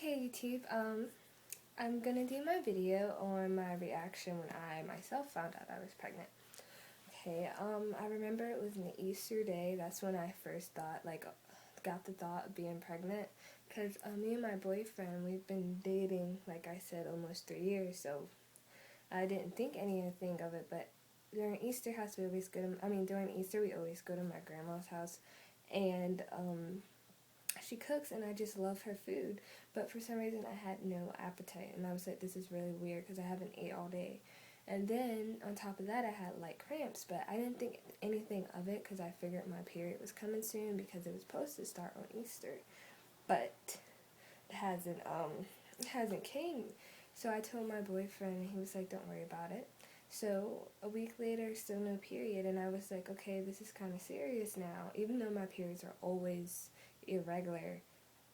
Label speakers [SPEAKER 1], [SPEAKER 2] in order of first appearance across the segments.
[SPEAKER 1] Okay, YouTube, I'm gonna do my video on my reaction when I myself found out I was pregnant. Okay, I remember it was an Easter day. That's when I first thought, got the thought of being pregnant. Because me and my boyfriend, we've been dating, like I said, almost 3 years, so I didn't think anything of it, but during Easter house, we always go to, during Easter, we always go to my grandma's house, and, she cooks and I just love her food, but for some reason I had no appetite, and I was like, this is really weird because I haven't ate all day. And then on top of that I had like cramps, but I didn't think anything of it because I figured my period was coming soon because it was supposed to start on Easter, but it hasn't came. So I told my boyfriend and he was like, don't worry about it. So a week later, still no period, and I was like, okay, this is kind of serious now. Even though my periods are always irregular,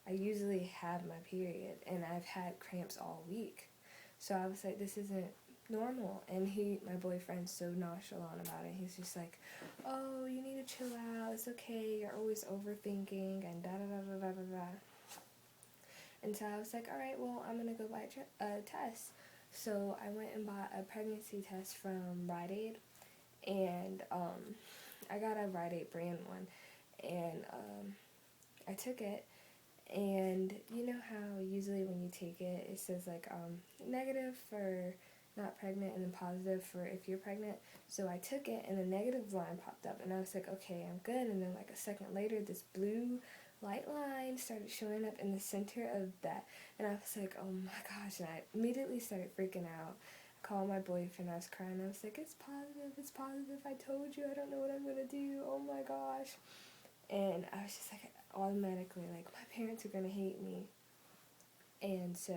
[SPEAKER 1] I usually have my period, and I've had cramps all week. So I was like, this isn't normal. And my boyfriend's so nonchalant about it. He's just like, oh, you need to chill out. It's okay. You're always overthinking and da da da da da da da. And so I was like, all right, well, I'm gonna go buy a test. So I went and bought a pregnancy test from Rite Aid, and I got a Rite Aid brand one, and I took it. And you know how usually when you take it, it says like negative for not pregnant and then positive for if you're pregnant. So I took it and the negative line popped up and I was like, okay, I'm good. And then like a second later, this blue light line started showing up in the center of that. And I was like, oh my gosh. And I immediately started freaking out. I called my boyfriend. I was crying. I was like, it's positive. It's positive. I told you. I don't know what I'm going to do. Oh my gosh. And I was just like, automatically, like, my parents are gonna hate me. And so,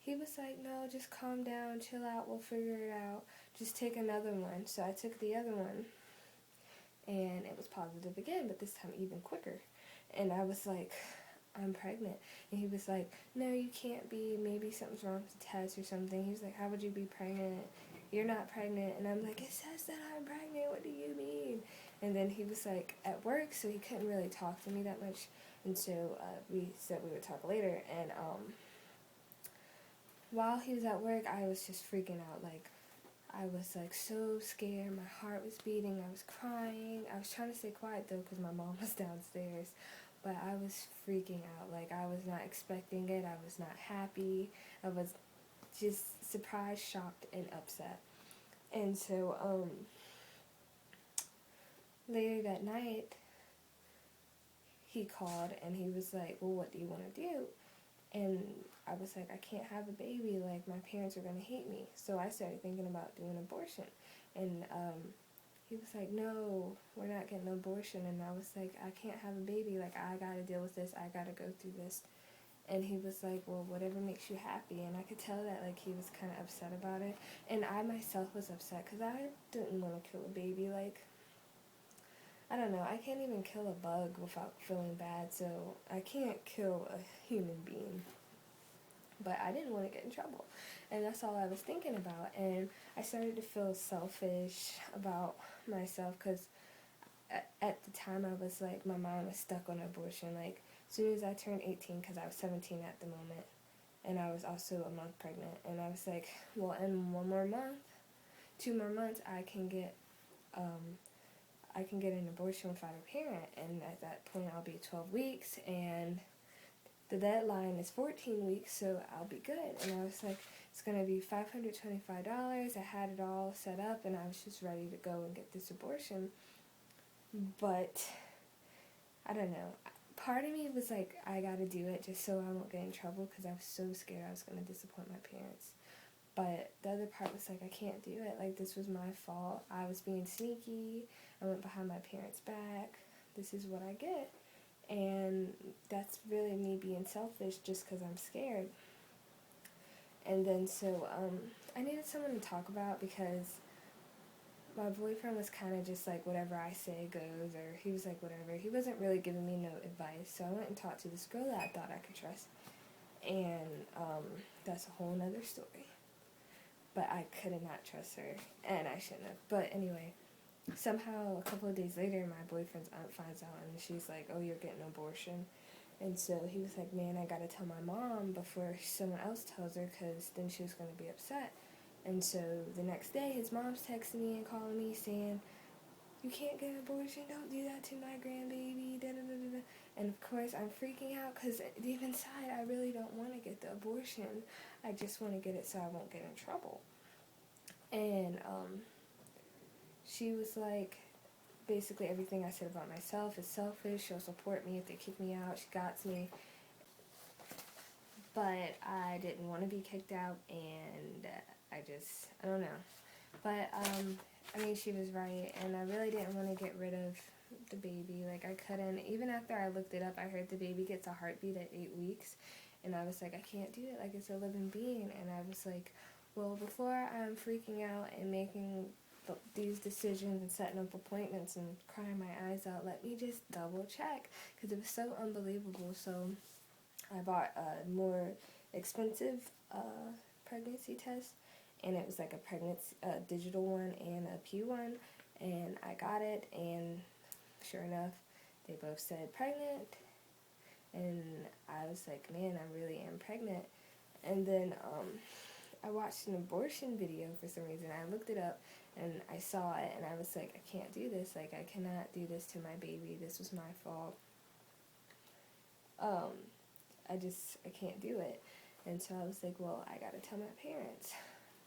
[SPEAKER 1] he was like, no, just calm down, chill out, we'll figure it out. Just take another one. So I took the other one, and it was positive again, but this time even quicker. And I was like, I'm pregnant. And he was like, no, you can't be. Maybe something's wrong with the test or something. He was like, how would you be pregnant? You're not pregnant. And I'm like, it says that I'm pregnant. What do you mean? And then he was like at work, so he couldn't really talk to me that much. And so we said we would talk later. And while he was at work, I was just freaking out. Like, I was like so scared. My heart was beating. I was crying. I was trying to stay quiet though because my mom was downstairs. But I was freaking out. Like, I was not expecting it. I was not happy. I was just surprised, shocked, and upset. And so later that night, he called and he was like, well, what do you want to do? And I was like, I can't have a baby. Like, my parents are going to hate me. So I started thinking about doing abortion. And he was like, no, we're not getting an abortion. And I was like, I can't have a baby. Like, I got to deal with this. I got to go through this. And he was like, well, whatever makes you happy. And I could tell that, like, he was kind of upset about it. And I myself was upset because I didn't want to kill a baby. Like, I don't know. I can't even kill a bug without feeling bad. So I can't kill a human being. But I didn't want to get in trouble. And that's all I was thinking about. And I started to feel selfish about myself because at the time I was like, my mind was stuck on abortion. Like, as soon as I turned 18, because I was 17 at the moment, and I was also a month pregnant, and I was like, well, in 2 more months, I can get an abortion without a parent, and at that point I'll be 12 weeks, and the deadline is 14 weeks, so I'll be good. And I was like, it's going to be $525. I had it all set up, and I was just ready to go and get this abortion. But, I don't know. Part of me was like, I got to do it just so I won't get in trouble, because I was so scared I was going to disappoint my parents. But the other part was like, I can't do it. Like, this was my fault. I was being sneaky. I went behind my parents' back. This is what I get. And that's really me being selfish just because I'm scared. And then so I needed someone to talk about because my boyfriend was kind of just like, whatever I say goes, or he was like, whatever. He wasn't really giving me no advice. So I went and talked to this girl that I thought I could trust. And that's a whole nother story. But I could not trust her, and I shouldn't have. But anyway, somehow a couple of days later, my boyfriend's aunt finds out, and she's like, oh, you're getting an abortion. And so he was like, man, I gotta tell my mom before someone else tells her, because then she was gonna be upset. And so the next day, his mom's texting me and calling me saying, you can't get an abortion, don't do that to my grandbaby, da-da-da-da-da. And of course, I'm freaking out because deep inside, I really don't want to get the abortion. I just want to get it so I won't get in trouble. And she was like, basically everything I said about myself is selfish. She'll support me if they kick me out. She got me. But I didn't want to be kicked out, and I don't know. But, I mean, she was right, and I really didn't want to get rid of the baby. Like, I couldn't. Even after I looked it up, I heard the baby gets a heartbeat at 8 weeks, and I was like, I can't do it. Like, it's a living being. And I was like, well, before I'm freaking out and making these decisions and setting up appointments and crying my eyes out, let me just double check, because it was so unbelievable. So I bought a more expensive pregnancy test, and it was like a pregnancy digital one and a P one, and I got it, and sure enough, they both said pregnant, and I was like, man, I really am pregnant. And then I watched an abortion video for some reason. I looked it up, and I saw it, and I was like, I can't do this. Like, I cannot do this to my baby. This was my fault. I can't do it. And so I was like, well, I gotta tell my parents.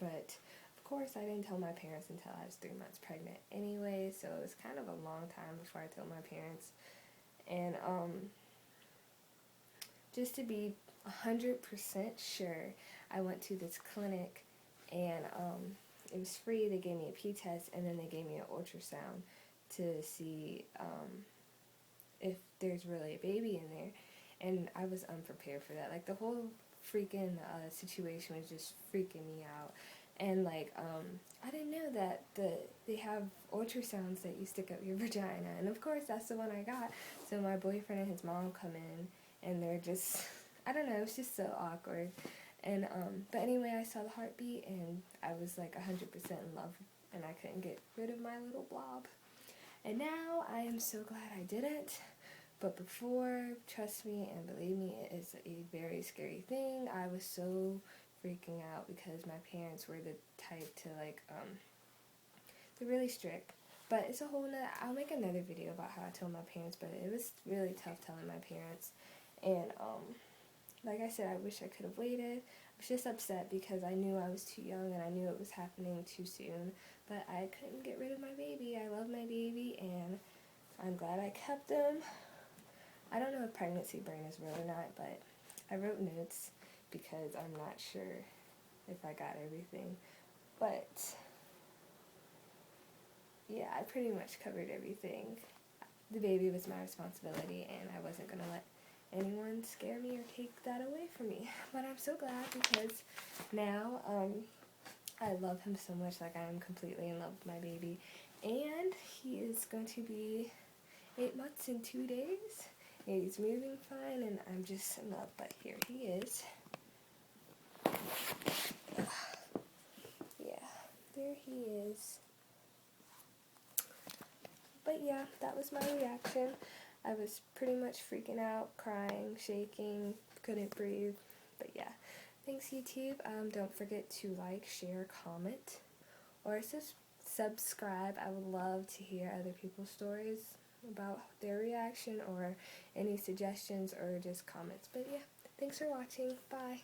[SPEAKER 1] But of course, I didn't tell my parents until I was 3 months pregnant anyway, so it was kind of a long time before I told my parents. And just to be 100% sure, I went to this clinic, and it was free. They gave me a P test, and then they gave me an ultrasound to see if there's really a baby in there. And I was unprepared for that. Like, the whole freaking situation was just freaking me out. And like, I didn't know that they have ultrasounds that you stick up your vagina. And of course, that's the one I got. So my boyfriend and his mom come in, and they're just, I don't know, it's just so awkward. And but anyway, I saw the heartbeat, and I was like 100% in love, and I couldn't get rid of my little blob. And now I am so glad I didn't. But before, trust me and believe me, it is a very scary thing. I was so freaking out because my parents were the type to like, they're really strict. But it's a whole nother, I'll make another video about how I told my parents, but it was really tough telling my parents. And, like I said, I wish I could have waited. I was just upset because I knew I was too young, and I knew it was happening too soon. But I couldn't get rid of my baby. I love my baby, and I'm glad I kept him. I don't know if pregnancy brain is real or not, but I wrote notes because I'm not sure if I got everything. But yeah, I pretty much covered everything. The baby was my responsibility, and I wasn't going to let anyone scare me or take that away from me. But I'm so glad, because now I love him so much. Like, I am completely in love with my baby. And he is going to be 8 months and 2 days. He's moving fine, and I'm just in love. But here he is. Yeah, there he is. But yeah, that was my reaction. I was pretty much freaking out, crying, shaking, couldn't breathe. But yeah, thanks YouTube. Don't forget to like, share, comment, or subscribe. I would love to hear other people's stories about their reaction, or any suggestions, or just comments. But yeah, thanks for watching. Bye.